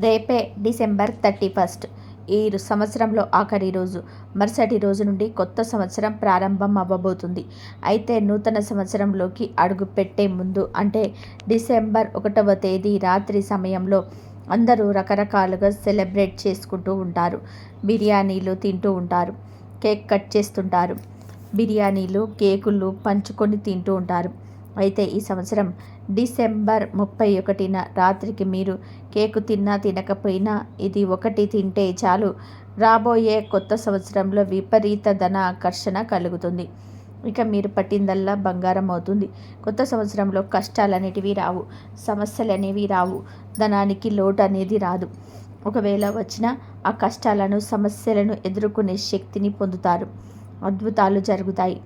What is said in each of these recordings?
రేపే డిసెంబర్ 31. ఈ సంవత్సరంలో ఆఖరి రోజు. మరుసటి రోజు నుండి కొత్త సంవత్సరం ప్రారంభం అవ్వబోతుంది. అయితే నూతన సంవత్సరంలోకి అడుగు పెట్టే ముందు అంటే డిసెంబర్ 1వ తేదీ రాత్రి సమయంలో అందరూ రకరకాలుగా సెలబ్రేట్ చేసుకుంటూ ఉంటారు. బిర్యానీలు తింటూ ఉంటారు, కేక్ కట్ చేస్తుంటారు, బిర్యానీలు కేకులు పంచుకొని తింటూ ఉంటారు. అయితే ఈ సంవత్సరం డిసెంబర్ 31న రాత్రికి మీరు కేకు తిన్నా తినకపోయినా ఇది ఒకటి తింటే చాలు, రాబోయే కొత్త సంవత్సరంలో విపరీత ధన ఆకర్షణ కలుగుతుంది. ఇక మీరు పట్టిందల్లా బంగారం అవుతుంది. కొత్త సంవత్సరంలో కష్టాలనేటివి రావు, సమస్యలు అనేవి రావు, ధనానికి లోటు అనేది రాదు. ఒకవేళ వచ్చినా ఆ కష్టాలను సమస్యలను ఎదుర్కొనే శక్తిని పొందుతారు. అద్భుతాలు జరుగుతాయి.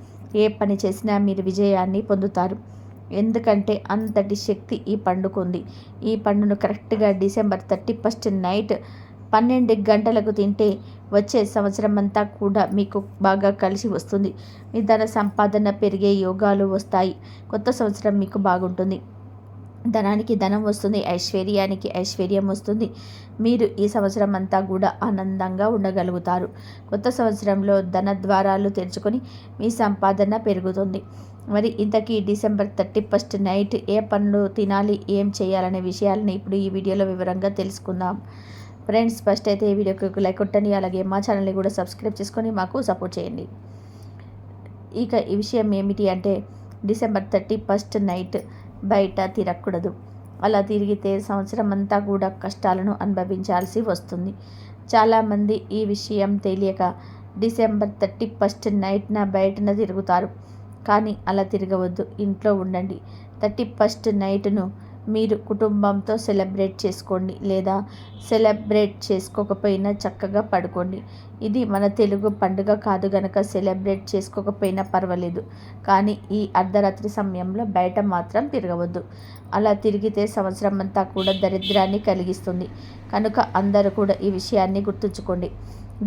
ఏ పని చేసినా మీరు విజయాన్ని పొందుతారు. ఎందుకంటే అంతటి శక్తి ఈ పండుకుంది. ఈ పండును కరెక్ట్గా డిసెంబర్ 31 నైట్ 12 గంటలకు తింటే వచ్చే సంవత్సరం అంతా కూడా మీకు బాగా కలిసి వస్తుంది. మీ ధన సంపాదన పెరిగే యోగాలు వస్తాయి. కొత్త సంవత్సరం మీకు బాగుంటుంది. ధనానికి ధనం వస్తుంది, ఐశ్వర్యానికి ఐశ్వర్యం వస్తుంది. మీరు ఈ సంవత్సరం అంతా కూడా ఆనందంగా ఉండగలుగుతారు. కొత్త సంవత్సరంలో ధన ద్వారాలు తెరుచుకొని మీ సంపాదన పెరుగుతుంది. మరి ఇంతకీ డిసెంబర్ 31 నైట్ ఏ పనులు తినాలి, ఏం చేయాలనే విషయాలను ఇప్పుడు ఈ వీడియోలో వివరంగా తెలుసుకుందాం. ఫ్రెండ్స్, ఫస్ట్ అయితే ఈ వీడియోకి ఒక లైక్ కొట్టండి, అలాగే మా ఛానల్ని కూడా సబ్స్క్రైబ్ చేసుకొని మాకు సపోర్ట్ చేయండి. ఇక ఈ విషయం ఏమిటి అంటే డిసెంబర్ 31 నైట్ బయట తిరగకూడదు. అలా తిరిగితే సంవత్సరం అంతా కూడా కష్టాలను అనుభవించాల్సి వస్తుంది. చాలామంది ఈ విషయం తెలియక డిసెంబర్ 31 నైట్న బయటన తిరుగుతారు. కానీ అలా తిరగవద్దు, ఇంట్లో ఉండండి. 31 నైట్ను మీరు కుటుంబంతో సెలబ్రేట్ చేసుకోండి, లేదా సెలబ్రేట్ చేసుకోకపోయినా చక్కగా పడుకోండి. ఇది మన తెలుగు పండుగ కాదు గనక సెలబ్రేట్ చేసుకోకపోయినా పర్వాలేదు. కానీ ఈ అర్ధరాత్రి సమయంలో బయట మాత్రం తిరగవద్దు. అలా తిరిగితే సంవత్సరం అంతా కూడా దరిద్రాన్ని కలిగిస్తుంది. కనుక అందరూ కూడా ఈ విషయాన్ని గుర్తుంచుకోండి.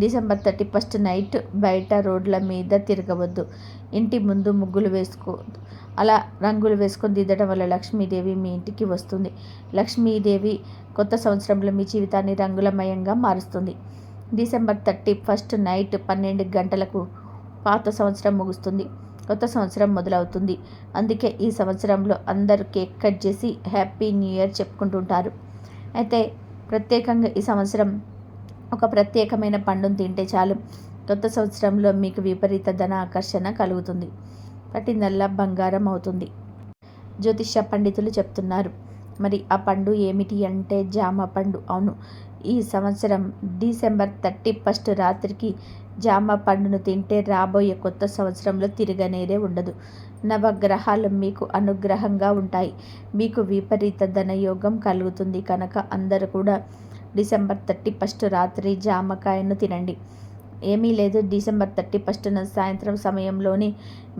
డిసెంబర్ 31 నైట్ బయట రోడ్ల మీద తిరగవద్దు. ఇంటి ముందు ముగ్గులు వేసుకోవద్దు. అలా రంగులు వేసుకొని దిద్దడం వల్ల లక్ష్మీదేవి మీ ఇంటికి వస్తుంది. లక్ష్మీదేవి కొత్త సంవత్సరంలో మీ జీవితాన్ని రంగులమయంగా మారుస్తుంది. డిసెంబర్ 31 నైట్ 12 గంటలకు పాత సంవత్సరం ముగుస్తుంది, కొత్త సంవత్సరం మొదలవుతుంది. అందుకే ఈ సంవత్సరంలో అందరూ కేక్ కట్ చేసి హ్యాపీ న్యూ ఇయర్ చెప్పుకుంటుంటారు. అయితే ప్రత్యేకంగా ఈ సంవత్సరం ఒక ప్రత్యేకమైన పండును తింటే చాలు, కొత్త సంవత్సరంలో మీకు విపరీత ధన ఆకర్షణ కలుగుతుంది. పట్టిందల్లా బంగారం అవుతుంది. జ్యోతిష్య పండితులు చెప్తున్నారు. మరి ఆ పండు ఏమిటి అంటే జామ పండు. అవును, ఈ సంవత్సరం డిసెంబర్ 31 రాత్రికి జామ పండును తింటే రాబోయే కొత్త సంవత్సరంలో తిరగనేదే ఉండదు. నవగ్రహాలు మీకు అనుగ్రహంగా ఉంటాయి. మీకు విపరీత ధనయోగం కలుగుతుంది. కనుక అందరూ కూడా డిసెంబర్ 31 రాత్రి జామకాయను తినండి. ఏమీ లేదు, డిసెంబర్ 31న సాయంత్రం సమయంలోని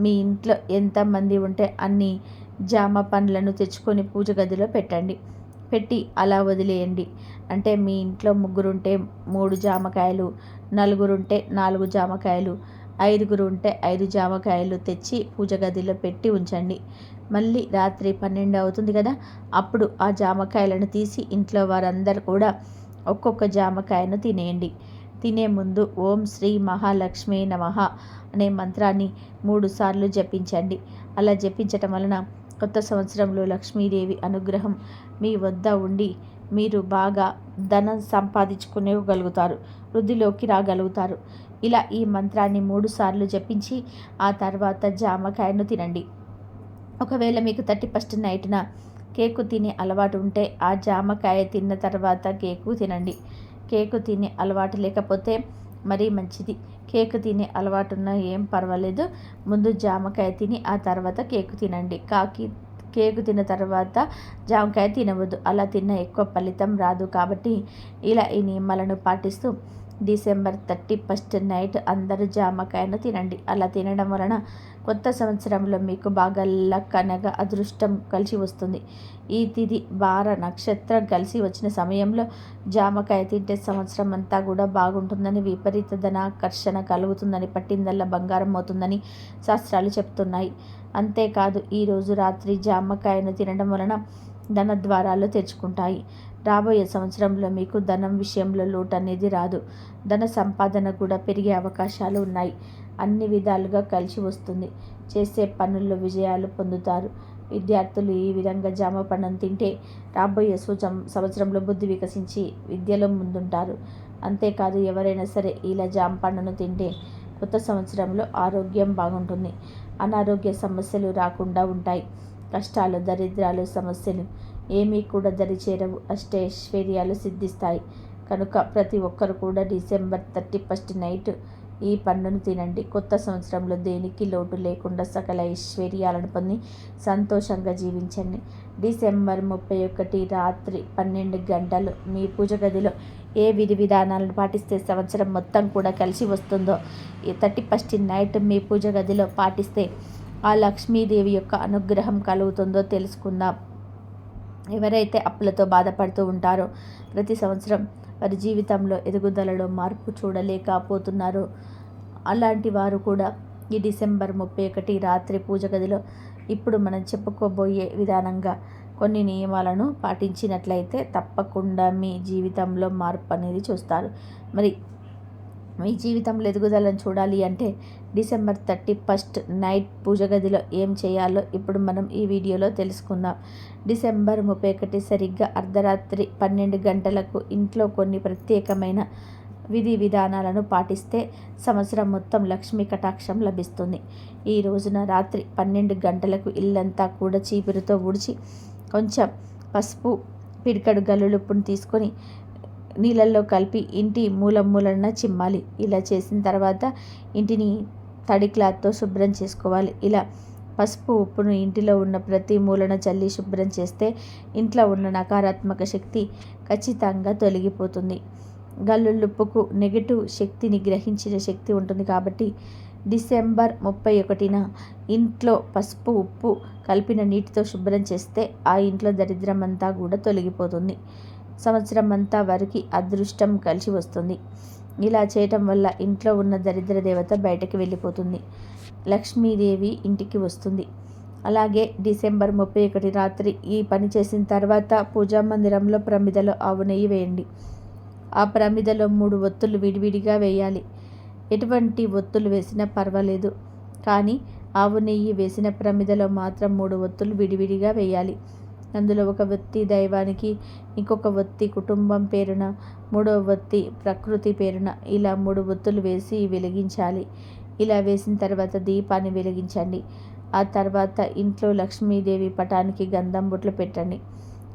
మీ ఇంట్లో ఎంతమంది ఉంటే అన్ని జామ పండ్లను తెచ్చుకొని పూజ గదిలో పెట్టండి. పెట్టి అలా వదిలేయండి. అంటే మీ ఇంట్లో ముగ్గురుంటే 3 జామకాయలు, నలుగురుంటే 4 జామకాయలు, 5గురు ఉంటే 5 జామకాయలు తెచ్చి పూజ గదిలో పెట్టి ఉంచండి. మళ్ళీ రాత్రి 12 అవుతుంది కదా, అప్పుడు ఆ జామకాయలను తీసి ఇంట్లో వారందరూ కూడా ఒక్కొక్క జామకాయను తినేయండి. తినే ముందు ఓం శ్రీ మహాలక్ష్మీ నమః అనే మంత్రాన్ని 3 సార్లు జపించండి. అలా జపించటం వలన కొత్త సంవత్సరంలో లక్ష్మీదేవి అనుగ్రహం మీ వద్ద ఉండి మీరు బాగా ధనం సంపాదించుకోగలుగుతారు, వృద్ధిలోకి రాగలుగుతారు. ఇలా ఈ మంత్రాన్ని 3 సార్లు జపించి ఆ తర్వాత జామకాయను తినండి. ఒకవేళ మీకు 31 నైట్న కేకు తినే అలవాటు ఉంటే ఆ జామకాయ తిన్న తర్వాత కేకు తినండి. కేకు తినే అలవాటు లేకపోతే మరీ మంచిది. కేకు తినే అలవాటు ఉన్నా ఏం పర్వాలేదు, ముందు జామకాయ తిని ఆ తర్వాత కేకు తినండి. కేకు తిన్న తర్వాత జామకాయ తినవద్దు, అలా తిన్న ఎక్కువ ఫలితం రాదు. కాబట్టి ఇలా ఈ నియమాలను పాటిస్తూ డిసెంబర్ 31 నైట్ అందరూ జామకాయను తినండి. అలా తినడం వలన కొత్త సంవత్సరంలో మీకు బాగా లక్ అనగా అదృష్టం కలిసి వస్తుంది. ఈ తిథి వార నక్షత్రం కలిసి వచ్చిన సమయంలో జామకాయ తింటే సంవత్సరం అంతా కూడా బాగుంటుందని, విపరీత ధనాకర్షణ కలుగుతుందని, పట్టిందల్లా బంగారం అవుతుందని శాస్త్రాలు చెప్తున్నాయి. అంతేకాదు ఈరోజు రాత్రి జామకాయను తినడం వలన ధన ద్వారాలు తెరుచుకుంటాయి. రాబోయే సంవత్సరంలో మీకు ధనం విషయంలో లోటు అనేది రాదు. ధన సంపాదన కూడా పెరిగే అవకాశాలు ఉన్నాయి. అన్ని విధాలుగా కలిసి వస్తుంది. చేసే పనుల్లో విజయాలు పొందుతారు. విద్యార్థులు ఈ విధంగా జామ పండును తింటే రాబోయే సంవత్సరంలో బుద్ధి వికసించి విద్యలో ముందుంటారు. అంతేకాదు ఎవరైనా సరే ఇలా జామ పండును తింటే కొత్త సంవత్సరంలో ఆరోగ్యం బాగుంటుంది. అనారోగ్య సమస్యలు రాకుండా ఉంటాయి. కష్టాలు, దరిద్రాలు, సమస్యలు ఏమీ కూడా దరిచేరవు. అష్టైశ్వర్యాలు సిద్ధిస్తాయి. కనుక ప్రతి ఒక్కరు కూడా డిసెంబర్ 31 నైట్ ఈ పండును తినండి. కొత్త సంవత్సరంలో దేనికి లోటు లేకుండా సకల ఐశ్వర్యాలను పొంది సంతోషంగా జీవించండి. డిసెంబర్ 31 రాత్రి 12 గంటలు మీ పూజ గదిలో ఏ విధి విధానాలను పాటిస్తే సంవత్సరం మొత్తం కూడా కలిసి వస్తుందో, ఈ 31 నైట్ మీ పూజ గదిలో పాటిస్తే ఆ లక్ష్మీదేవి యొక్క అనుగ్రహం కలుగుతుందో తెలుసుకుందాం. ఎవరైతే అప్పులతో బాధపడుతూ ఉంటారో, ప్రతి సంవత్సరం వారి జీవితంలో ఎదుగుదలలో మార్పు చూడలేకపోతున్నారో, అలాంటి వారు కూడా ఈ డిసెంబర్ 31 రాత్రి పూజ గదిలో ఇప్పుడు మనం చెప్పుకోబోయే విధానంగా కొన్ని నియమాలను పాటించినట్లయితే తప్పకుండా మీ జీవితంలో మార్పు అనేది చూస్తారు. మరి మీ జీవితంలో ఎదుగుదలను చూడాలి అంటే డిసెంబర్ 31 నైట్ పూజ గదిలో ఏం చేయాలో ఇప్పుడు మనం ఈ వీడియోలో తెలుసుకుందాం. డిసెంబర్ 31 సరిగ్గా అర్ధరాత్రి 12 గంటలకు ఇంట్లో కొన్ని ప్రత్యేకమైన విధి విధానాలను పాటిస్తే సంవత్సరం మొత్తం లక్ష్మీ కటాక్షం లభిస్తుంది. ఈ రోజున రాత్రి 12 గంటలకు ఇల్లంతా కూడా చీపురుతో ఊడ్చి కొంచెం పసుపు, పిడికడు గల్లులుప్పును తీసుకొని నీళ్ళల్లో కలిపి ఇంటి మూలన చిమ్మాలి. ఇలా చేసిన తర్వాత ఇంటిని తడి క్లాత్తో శుభ్రం చేసుకోవాలి. ఇలా పసుపు, ఉప్పును ఇంటిలో ఉన్న ప్రతి మూలన చల్లి శుభ్రం చేస్తే ఇంట్లో ఉన్న నకారాత్మక శక్తి ఖచ్చితంగా తొలగిపోతుంది. గల్లులుప్పుకు నెగటివ్ శక్తిని గ్రహించిన శక్తి ఉంటుంది కాబట్టి డిసెంబర్ 31న ఇంట్లో పసుపు, ఉప్పు కలిపిన నీటితో శుభ్రం చేస్తే ఆ ఇంట్లో దరిద్రం అంతా కూడా తొలగిపోతుంది. సంవత్సరం అంతా వారికి అదృష్టం కలిసి వస్తుంది. ఇలా చేయటం వల్ల ఇంట్లో ఉన్న దరిద్ర దేవత బయటకు వెళ్ళిపోతుంది. లక్ష్మీదేవి ఇంటికి వస్తుంది. అలాగే డిసెంబర్ 31 రాత్రి ఈ పని చేసిన తర్వాత పూజా మందిరంలో ప్రమిదలో ఆవు నెయ్యి వేయండి. ఆ ప్రమిదలో 3 ఒత్తులు విడివిడిగా వేయాలి. ఎటువంటి ఒత్తులు వేసినా పర్వాలేదు, కానీ ఆవు నెయ్యి వేసిన ప్రమిదలో మాత్రం 3 ఒత్తులు విడివిడిగా వేయాలి. అందులో ఒక ఒత్తి దైవానికి, ఇంకొక ఒత్తి కుటుంబం పేరున, 3వ ఒత్తి ప్రకృతి పేరున, ఇలా 3 ఒత్తులు వేసి వెలిగించాలి. ఇలా వేసిన తర్వాత దీపాన్ని వెలిగించండి. ఆ తర్వాత ఇంట్లో లక్ష్మీదేవి పటానికి గంధం బొట్లు పెట్టండి.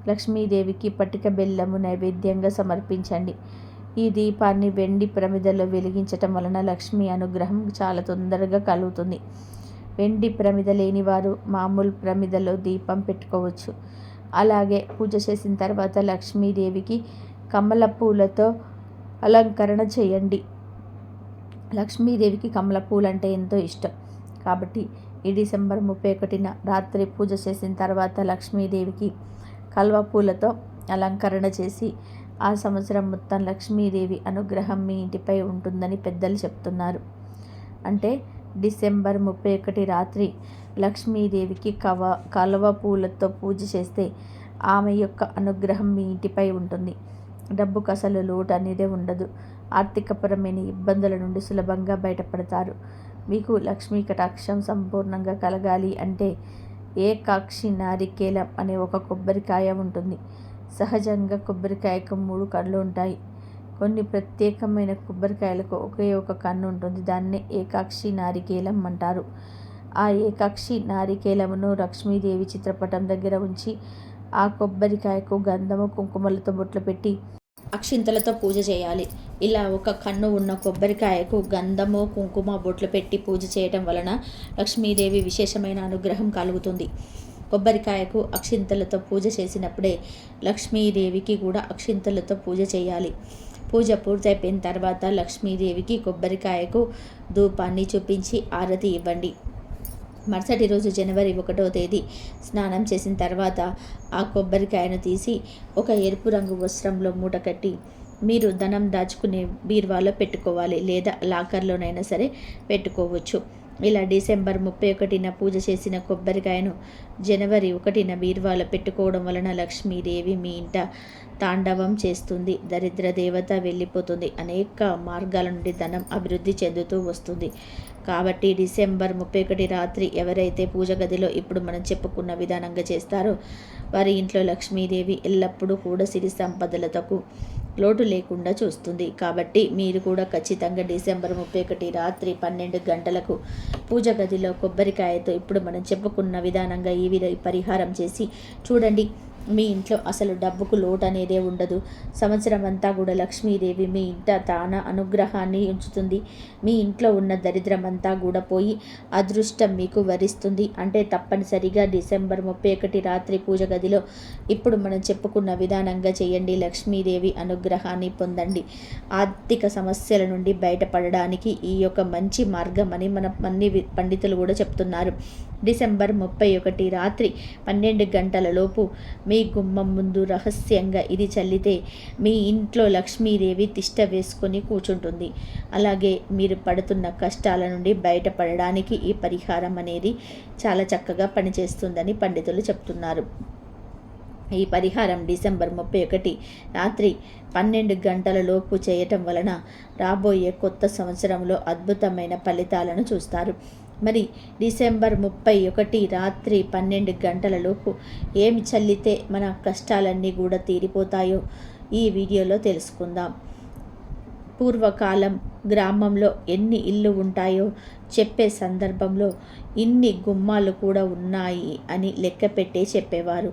లక్ష్మీదేవికి పటిక బెల్లము నైవేద్యంగా సమర్పించండి. ఈ దీపాన్ని వెండి ప్రమిదలో వెలిగించటం వలన లక్ష్మీ అనుగ్రహం చాలా తొందరగా కలుగుతుంది. వెండి ప్రమిద లేని వారు మామూలు ప్రమిదలో దీపం పెట్టుకోవచ్చు. అలాగే పూజ చేసిన తర్వాత లక్ష్మీదేవికి కమల పూలతో అలంకరణ చేయండి. లక్ష్మీదేవికి కమల పూలు అంటే ఎంతో ఇష్టం కాబట్టి ఈ డిసెంబర్ 31న రాత్రి పూజ చేసిన తర్వాత లక్ష్మీదేవికి కల్వ పూలతో అలంకరణ చేసి ఆ సంవత్సరం మొత్తం లక్ష్మీదేవి అనుగ్రహం మీ ఇంటిపై ఉంటుందని పెద్దలు చెప్తున్నారు. అంటే డిసెంబర్ 31 రాత్రి లక్ష్మీదేవికి కలువ పూలతో పూజ చేస్తే ఆమె యొక్క అనుగ్రహం మీ ఇంటిపై ఉంటుంది. డబ్బుకు అసలు లోటు అనేది ఉండదు. ఆర్థికపరమైన ఇబ్బందుల నుండి సులభంగా బయటపడతారు. మీకు లక్ష్మీ కటాక్షం సంపూర్ణంగా కలగాలి అంటే ఏకాక్షి నారికేలం అనే ఒక కొబ్బరికాయ ఉంటుంది. సహజంగా కొబ్బరికాయకు 3 కళ్ళు ఉంటాయి. కొన్ని ప్రత్యేకమైన కొబ్బరికాయలకు ఒకే ఒక కన్ను ఉంటుంది. దాన్నే ఏకాక్షి నారికేలం అంటారు. ఆ ఏకాక్షి నారికేలమును లక్ష్మీదేవి చిత్రపటం దగ్గర ఉంచి ఆ కొబ్బరికాయకు గంధము, కుంకుమలతో బొట్లు పెట్టి అక్షింతలతో పూజ చేయాలి. ఇలా ఒక కన్ను ఉన్న కొబ్బరికాయకు గంధము, కుంకుమ బొట్లు పెట్టి పూజ చేయటం వలన లక్ష్మీదేవి విశేషమైన అనుగ్రహం కలుగుతుంది. కొబ్బరికాయకు అక్షింతలతో పూజ చేసినప్పుడే లక్ష్మీదేవికి కూడా అక్షింతలతో పూజ చేయాలి. పూజ పూర్తయిపోయిన తర్వాత లక్ష్మీదేవికి కొబ్బరికాయకు ధూపాన్ని చూపించి ఆరతి ఇవ్వండి. మరుసటి రోజు జనవరి 1వ తేదీ స్నానం చేసిన తర్వాత ఆ కొబ్బరికాయను తీసి ఒక ఎరుపు రంగు వస్త్రంలో మూట కట్టి మీరు ధనం దాచుకునే బీరువాలో పెట్టుకోవాలి, లేదా లాకర్లోనైనా సరే పెట్టుకోవచ్చు. ఇలా డిసెంబర్ 31న పూజ చేసిన కొబ్బరికాయను జనవరి 1న బీరువాలో పెట్టుకోవడం వలన లక్ష్మీదేవి మీ ఇంట తాండవం చేస్తుంది, దరిద్ర దేవత వెళ్ళిపోతుంది, అనేక మార్గాల నుండి ధనం అభివృద్ధి చెందుతూ వస్తుంది. కాబట్టి డిసెంబర్ 31 రాత్రి ఎవరైతే పూజ గదిలో ఇప్పుడు మనం చెప్పుకున్న విధానంగా చేస్తారో వారి ఇంట్లో లక్ష్మీదేవి ఎల్లప్పుడూ కూడా సిరి సంపదలతో లోటు లేకుండా చూస్తుంది. కాబట్టి మీరు కూడా ఖచ్చితంగా డిసెంబర్ 31 రాత్రి 12 గంటలకు పూజ గదిలో కొబ్బరికాయతో ఇప్పుడు మనం చెప్పుకున్న విధానంగా ఈ పరిహారం చేసి చూడండి. మీ ఇంట్లో అసలు డబ్బుకు లోటు అనేదే ఉండదు. సంవత్సరం అంతా కూడా లక్ష్మీదేవి మీ ఇంట తాన అనుగ్రహాన్ని ఉంచుతుంది. మీ ఇంట్లో ఉన్న దరిద్రం అంతా కూడా పోయి అదృష్టం మీకు వరిస్తుంది. అంటే తప్పనిసరిగా డిసెంబర్ 31 రాత్రి పూజ గదిలో ఇప్పుడు మనం చెప్పుకున్న విధానంగా చేయండి. లక్ష్మీదేవి అనుగ్రహాన్ని పొందండి. ఆర్థిక సమస్యల నుండి బయటపడడానికి ఈ యొక్క మంచి మార్గం అని మన అన్ని పండితులు కూడా చెప్తున్నారు. డిసెంబర్ 31 రాత్రి 12 గంటల లోపు మీ గుమ్మం ముందు రహస్యంగా ఇది చల్లితే మీ ఇంట్లో లక్ష్మీదేవి తిష్ట వేసుకొని కూర్చుంటుంది. అలాగే మీరు పడుతున్న కష్టాల నుండి బయటపడడానికి ఈ పరిహారం అనేది చాలా చక్కగా పనిచేస్తుందని పండితులు చెప్తున్నారు. ఈ పరిహారం డిసెంబర్ 31 రాత్రి 12 గంటల లోపు చేయటం వలన రాబోయే కొత్త సంవత్సరంలో అద్భుతమైన ఫలితాలను చూస్తారు. మరి డిసెంబర్ 31 రాత్రి 12 గంటల లోపు ఏమి చల్లితే మన కష్టాలన్నీ కూడా తీరిపోతాయో ఈ వీడియోలో తెలుసుకుందాం. పూర్వకాలం గ్రామంలో ఎన్ని ఇళ్ళు ఉంటాయో చెప్పే సందర్భంలో ఇన్ని గుమ్మాలు కూడా ఉన్నాయి అని లెక్క పెట్టే చెప్పేవారు.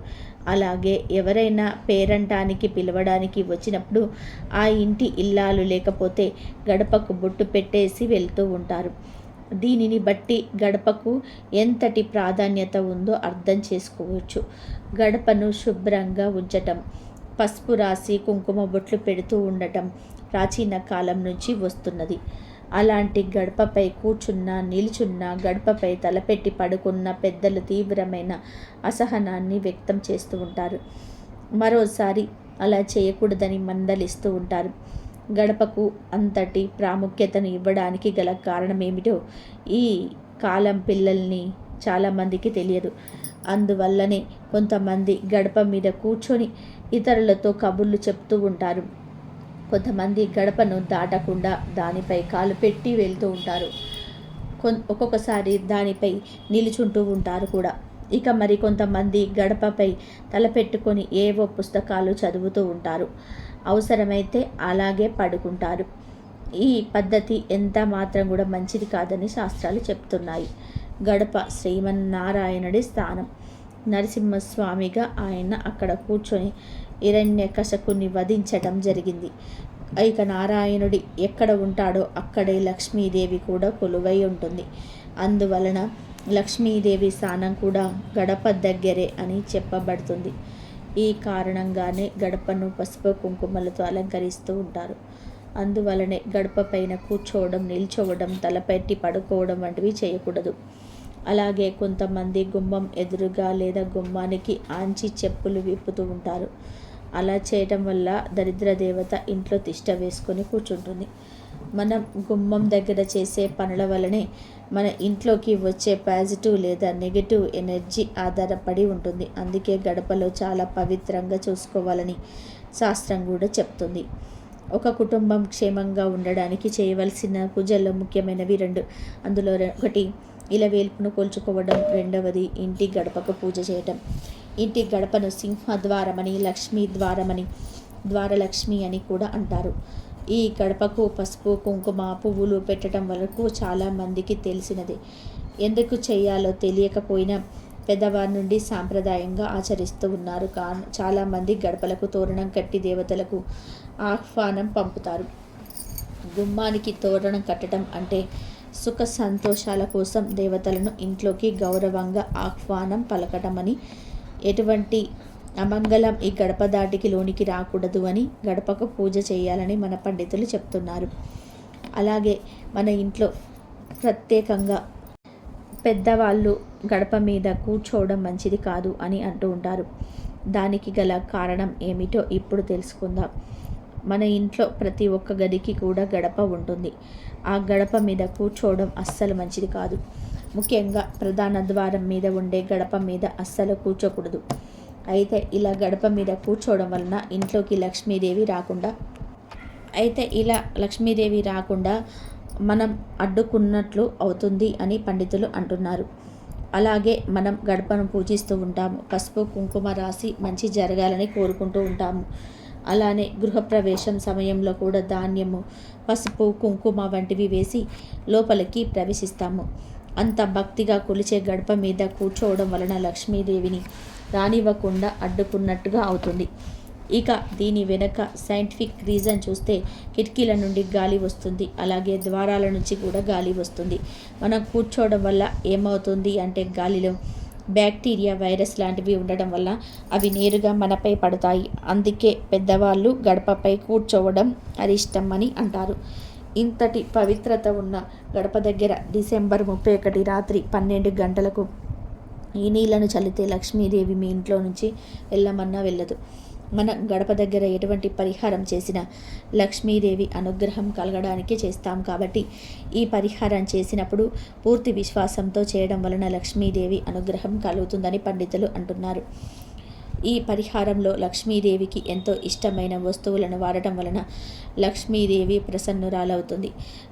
అలాగే ఎవరైనా పేరంటానికి పిలవడానికి వచ్చినప్పుడు ఆ ఇంటి ఇల్లాలు లేకపోతే గడపకు బొట్టు పెట్టేసి వెళ్తూ ఉంటారు. దీనిని బట్టి గడపకు ఎంతటి ప్రాధాన్యత ఉందో అర్థం చేసుకోవచ్చు. గడపను శుభ్రంగా ఉంచటం, పసుపు రాసి కుంకుమ బొట్లు పెడుతూ ఉండటం ప్రాచీన కాలం నుంచి వస్తున్నది. అలాంటి గడపపై కూర్చున్న, నిల్చున్న, గడపపై తలపెట్టి పడుకున్న పెద్దలు తీవ్రమైన అసహనాన్ని వ్యక్తం చేస్తూ ఉంటారు. మరోసారి అలా చేయకూడదని మందలిస్తూ ఉంటారు. గడపకు అంతటి ప్రాముఖ్యతను ఇవ్వడానికి గల కారణం ఏమిటో ఈ కాలం పిల్లల్ని చాలామందికి తెలియదు. అందువల్లనే కొంతమంది గడప మీద కూర్చొని ఇతరులతో కబుర్లు చెప్తూ ఉంటారు. కొంతమంది గడపను దాటకుండా దానిపై కాలు పెట్టి వెళ్తూ ఉంటారు. ఒక్కొక్కసారి దానిపై నిలుచుంటూ ఉంటారు కూడా. ఇక మరి కొంతమంది గడపపై తలపెట్టుకొని ఏవో పుస్తకాలు చదువుతూ ఉంటారు. అవసరమైతే అలాగే పడుకుంటారు. ఈ పద్ధతి ఎంత మాత్రం కూడా మంచిది కాదని శాస్త్రాలు చెప్తున్నాయి. గడప శ్రీమన్నారాయణుడి స్థానం. నరసింహస్వామిగా ఆయన అక్కడ కూర్చొని హిరణ్యకశపుని వధించటం జరిగింది. ఇక నారాయణుడి ఎక్కడ ఉంటాడో అక్కడే లక్ష్మీదేవి కూడా కొలువై ఉంటుంది. అందువలన లక్ష్మీదేవి స్థానం కూడా గడప దగ్గరే అని చెప్పబడుతుంది. ఈ కారణంగానే గడపను పసుపు కుంకుమలతో అలంకరిస్తూ ఉంటారు. అందువలనే గడప పైన కూర్చోవడం, నిల్చోవడం, తలపెట్టి పడుకోవడం వంటివి చేయకూడదు. అలాగే కొంతమంది గుమ్మం ఎదురుగా లేదా గుమ్మానికి ఆంచి చెప్పులు విప్పుతూ ఉంటారు. అలా చేయటం వల్ల దరిద్ర దేవత ఇంట్లో తిష్ట వేసుకొని కూర్చుంటుంది. మనం గుమ్మం దగ్గర చేసే పనుల వల్లనే మన ఇంట్లోకి వచ్చే పాజిటివ్ లేదా నెగిటివ్ ఎనర్జీ ఆధారపడి ఉంటుంది. అందుకే గడపలో చాలా పవిత్రంగా చూసుకోవాలని శాస్త్రం కూడా చెప్తుంది. ఒక కుటుంబం క్షేమంగా ఉండడానికి చేయవలసిన పూజల్లో ముఖ్యమైనవి 2. అందులో ఒకటి ఇలవేల్పును కొల్చుకోవడం, రెండవది ఇంటి గడపకు పూజ చేయటం. ఇంటి గడపను సింహద్వారమని, లక్ష్మీ ద్వారమని, ద్వారలక్ష్మి అని కూడా అంటారు. ఈ గడపకు పసుపు, కుంకుమ, పువ్వులు పెట్టడం వరకు చాలామందికి తెలిసినదే. ఎందుకు చేయాలో తెలియకపోయినా పెద్దవారి నుండి సాంప్రదాయంగా ఆచరిస్తూ ఉన్నారు. చాలామంది గడపలకు తోరణం కట్టి దేవతలకు ఆహ్వానం పంపుతారు. గుమ్మానికి తోరణం కట్టడం అంటే సుఖ సంతోషాల కోసం దేవతలను ఇంట్లోకి గౌరవంగా ఆహ్వానం పలకటమని. ఎటువంటి అమంగళం ఈ గడప దాటికి లోనికి రాకూడదు అని గడపకు పూజ చేయాలని మన పండితులు చెప్తున్నారు. అలాగే మన ఇంట్లో ప్రత్యేకంగా పెద్దవాళ్ళు గడప మీద కూర్చోవడం మంచిది కాదు అని అంటూ ఉంటారు. దానికి గల కారణం ఏమిటో ఇప్పుడు తెలుసుకుందాం. మన ఇంట్లో ప్రతి ఒక్క గదికి కూడా గడప ఉంటుంది. ఆ గడప మీద కూర్చోవడం అస్సలు మంచిది కాదు. ముఖ్యంగా ప్రధాన ద్వారం మీద ఉండే గడప మీద అస్సలు కూర్చోకూడదు. అయితే ఇలా గడప మీద కూర్చోవడం వలన ఇంట్లోకి లక్ష్మీదేవి రాకుండా మనం అడ్డుకున్నట్లు అవుతుంది అని పండితులు అంటున్నారు. అలాగే మనం గడపను పూజిస్తూ ఉంటాము. పసుపు కుంకుమ రాసి మంచి జరగాలని కోరుకుంటూ ఉంటాము. అలానే గృహప్రవేశం సమయంలో కూడా ధాన్యము, పసుపు కుంకుమ వంటివి వేసి లోపలికి ప్రవేశిస్తాము. అంత భక్తిగా కొలిచే గడప మీద కూర్చోవడం వలన లక్ష్మీదేవిని రానివ్వకుండా అడ్డుకున్నట్టుగా అవుతుంది. ఇక దీని వెనక సైంటిఫిక్ రీజన్ చూస్తే కిటికీల నుండి గాలి వస్తుంది, అలాగే ద్వారాల నుంచి కూడా గాలి వస్తుంది. మనం కూర్చోవడం వల్ల ఏమవుతుంది అంటే గాలిలో బ్యాక్టీరియా, వైరస్ లాంటివి ఉండడం వల్ల అవి నేరుగా మనపై పడతాయి. అందుకే పెద్దవాళ్ళు గడపపై కూర్చోవడం అరిష్టం అని అంటారు. ఇంతటి పవిత్రత ఉన్న గడప దగ్గర డిసెంబర్ 31 రాత్రి 12 గంటలకు ఈ నీళ్లను చల్లితే లక్ష్మీదేవి మీ ఇంట్లో నుంచి వెళ్ళమన్నా వెళ్ళదు. మన గడప దగ్గర ఎటువంటి పరిహారం చేసినా లక్ష్మీదేవి అనుగ్రహం కలగడానికి చేస్తాం కాబట్టి ఈ పరిహారం చేసినప్పుడు పూర్తి విశ్వాసంతో చేయడం వలన లక్ష్మీదేవి అనుగ్రహం కలుగుతుందని పండితులు అంటున్నారు. ఈ పరిహారంలో లక్ష్మీదేవికి ఎంతో ఇష్టమైన వస్తువులను వాడటం వలన లక్ష్మీదేవి ప్రసన్నురాలవుతుంది.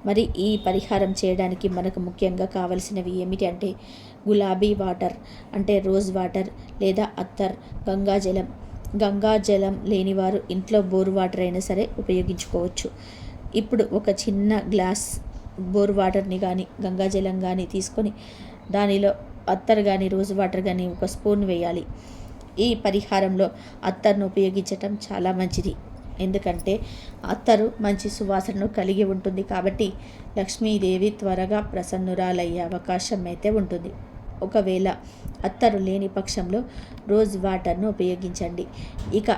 మరి ఈ పరిహారం చేయడానికి మనకు ముఖ్యంగా కావలసినవి ఏమిటి అంటే గులాబీ వాటర్ అంటే రోజ్ వాటర్ లేదా అత్తర్, గంగాజలం లేనివారు ఇంట్లో బోర్ వాటర్ అయినా సరే ఉపయోగించుకోవచ్చు. ఇప్పుడు ఒక చిన్న గ్లాస్ బోర్ వాటర్ని కానీ గంగాజలం కానీ తీసుకొని దానిలో అత్తర్ కానీ రోజ్ వాటర్ కానీ ఒక స్పూన్ వేయాలి. ఈ పరిహారంలో అత్తర్ను ఉపయోగించటం చాలా మంచిది. ఎందుకంటే అత్తరు మంచి సువాసనను కలిగి ఉంటుంది కాబట్టి లక్ష్మీదేవి త్వరగా ప్రసన్నురాలయ్యే అవకాశం అయితే ఉంటుంది. ఒకవేళ అత్తరు లేని పక్షంలో రోజ్ వాటర్ను ఉపయోగించండి. ఇక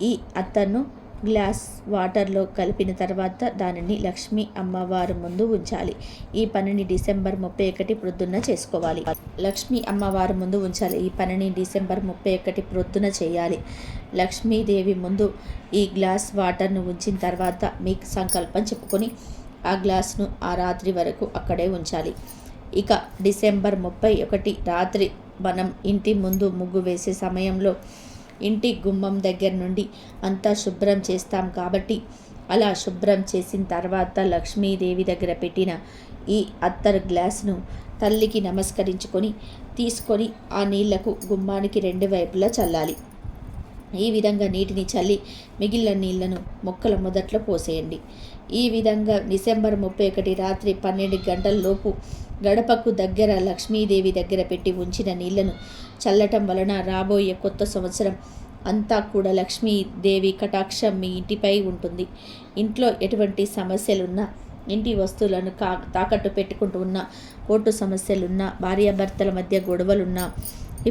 ఈ అత్తర్ను గ్లాస్ వాటర్లో కలిపిన తర్వాత దానిని లక్ష్మీ అమ్మవారు ముందు ఉంచాలి. ఈ పనిని డిసెంబర్ 31 ప్రొద్దున చేసుకోవాలి. లక్ష్మీ అమ్మవారు ముందు ఉంచాలి. ఈ పనిని డిసెంబర్ 31 ప్రొద్దున చేయాలి. లక్ష్మీదేవి ముందు ఈ గ్లాస్ వాటర్ను ఉంచిన తర్వాత మీకు సంకల్పం చెప్పుకొని ఆ గ్లాస్ను ఆ రాత్రి వరకు అక్కడే ఉంచాలి. ఇక డిసెంబర్ 31 రాత్రి మనం ఇంటి ముందు ముగ్గు వేసే సమయంలో ఇంటి గుమ్మం దగ్గర నుండి అంతా శుభ్రం చేస్తాం కాబట్టి అలా శుభ్రం చేసిన తర్వాత లక్ష్మీదేవి దగ్గర పెట్టిన ఈ అత్తర్ గ్లాస్ను తల్లికి నమస్కరించుకొని తీసుకొని ఆ నీళ్లకు గుమ్మానికి 2 వైపులా చల్లాలి. ఈ విధంగా నీటిని చల్లి మిగిలిన నీళ్లను మొక్కల మొదట్లో పోసేయండి. ఈ విధంగా డిసెంబర్ 31 రాత్రి 12 గంటల లోపు గడపకు దగ్గర లక్ష్మీదేవి దగ్గర పెట్టి ఉంచిన నీళ్లను చల్లటం వలన రాబోయే కొత్త సంవత్సరం అంతా కూడా లక్ష్మీదేవి కటాక్షం మీ ఇంటిపై ఉంటుంది. ఇంట్లో ఎటువంటి సమస్యలున్నా, ఇంటి వస్తువులను తాకట్టు పెట్టుకుంటూ ఉన్న కోర్టు సమస్యలున్నా, భార్యాభర్తల మధ్య గొడవలున్నా,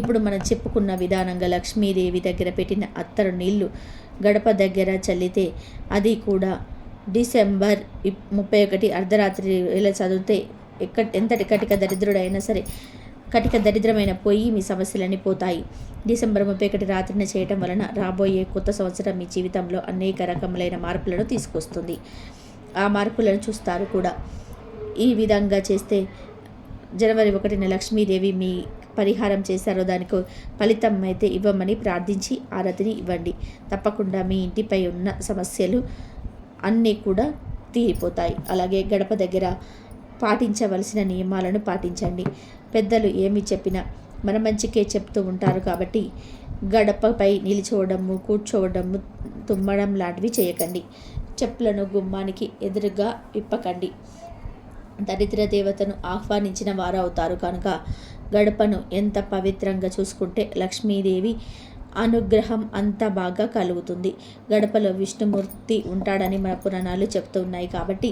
ఇప్పుడు మనం చెప్పుకున్న విధానంగా లక్ష్మీదేవి దగ్గర పెట్టిన అత్తరు నీళ్లు గడప దగ్గర చల్లితే అది కూడా డిసెంబర్ 31 అర్ధరాత్రి వేళ చదివితే ఎంతటి కటిక దరిద్రుడైనా సరే కటిక దరిద్రమైన పోయి మీ సమస్యలన్నీ పోతాయి. డిసెంబర్ 31 రాత్రిన చేయటం వలన రాబోయే కొత్త సంవత్సరం మీ జీవితంలో అనేక రకములైన మార్పులను తీసుకొస్తుంది. ఆ మార్పులను చూస్తారు కూడా. ఈ విధంగా చేస్తే జనవరి 1న లక్ష్మీదేవి మీ పరిహారం చేశారో దానికి ఫలితం అయితే ఇవ్వమని ప్రార్థించి ఆరతిని ఇవ్వండి. తప్పకుండా మీ ఇంటిపై ఉన్న సమస్యలు అన్నీ కూడా తీరిపోతాయి. అలాగే గడప దగ్గర పాటించవలసిన నియమాలను పాటించండి. పెద్దలు ఏమి చెప్పినా మన మంచికే చెప్తూ ఉంటారు కాబట్టి గడపపై నిలిచోవడము, కూర్చోవడము, తుమ్మడం లాంటివి చేయకండి. చెప్పులను గుమ్మానికి ఎదురుగా విప్పకండి. దరిద్ర దేవతను ఆహ్వానించిన వారు అవుతారు కనుక గడపను ఎంత పవిత్రంగా చూసుకుంటే లక్ష్మీదేవి అనుగ్రహం అంత బాగా కలుగుతుంది. గడపలో విష్ణుమూర్తి ఉంటాడని మన పురాణాలు చెప్తూ ఉన్నాయి కాబట్టి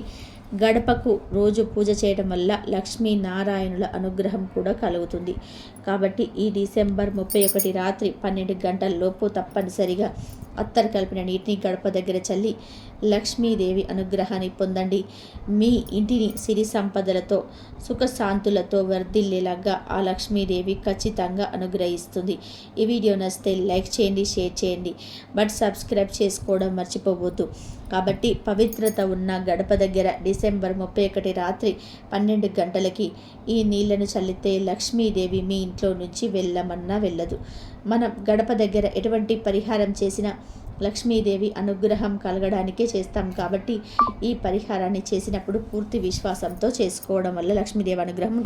గడపకు రోజు పూజ చేయడం వల్ల లక్ష్మీనారాయణుల అనుగ్రహం కూడా కలుగుతుంది. కాబట్టి ఈ డిసెంబర్ 31 రాత్రి 12 గంటల లోపు తప్పనిసరిగా అత్తరు కలిపిన నీటిని గడప దగ్గర చల్లి లక్ష్మీదేవి అనుగ్రహాన్ని పొందండి. మీ ఇంటిని సిరి సంపదలతో సుఖశాంతులతో వర్ధిల్లేలాగా ఆ లక్ష్మీదేవి ఖచ్చితంగా అనుగ్రహిస్తుంది. ఈ వీడియో నచ్చితే లైక్ చేయండి, షేర్ చేయండి, బట్ సబ్స్క్రైబ్ చేసుకోవడం మర్చిపోవద్దు. కాబట్టి పవిత్రత ఉన్న గడప దగ్గర డిసెంబర్ 31 రాత్రి 12 గంటలకి ఈ నీళ్లను చల్లితే లక్ష్మీదేవి మీ ఇంట్లో నుంచి వెళ్ళమన్నా వెళ్ళదు. మనం గడప దగ్గర ఎటువంటి పరిహారం చేసినా లక్ష్మీదేవి అనుగ్రహం కలగడానికే చేస్తాం. కాబట్టి ఈ పరిహారాన్ని చేసినప్పుడు పూర్తి విశ్వాసంతో చేసుకోవడం వల్ల లక్ష్మీదేవి అనుగ్రహం